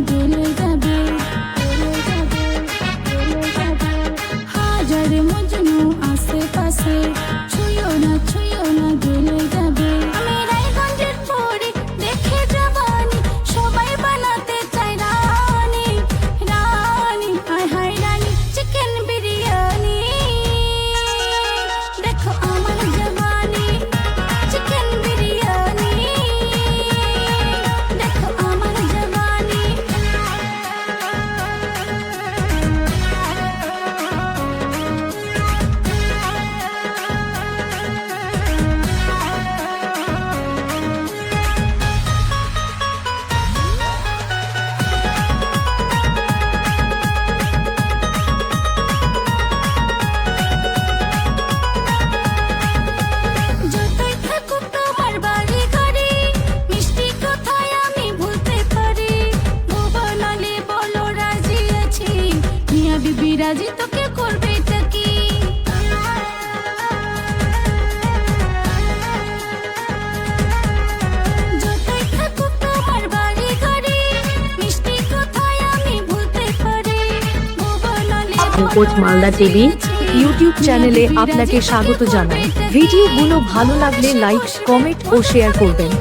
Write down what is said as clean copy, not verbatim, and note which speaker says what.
Speaker 1: গেলে যাবে হাজার মজনু আশেপাশে ছুঁয়ো না গেলে যাবে আমি রায়গঞ্জের পরে দেখে জবানি সবাই বানাতে চায় রানী রানী হায় হায় রানী চিকেন বিরিয়ানি দেখো আমার জবানি চিকেন বিরিয়ানি দেখো আমার জবানি যতই থাকুক তোমার বাড়ি গাড়ি মিষ্টি কথায় আমি ভুলতে পারি ভুবন আলী বলো রাজি আছি মিয়া বিবি রাজি তোকে করবে এটা কি যতই থাকুক তোমার বাড়ি গাড়ি মিষ্টি কথায় আমি ভুলতে পারি ভুবন আলী
Speaker 2: কোচ মালদা টিভি ইউটিউব চ্যানেলে আপনাকে স্বাগত জানাই। ভিডিওগুলো ভালো লাগলে লাইক, কমেন্ট ও শেয়ার করবেন।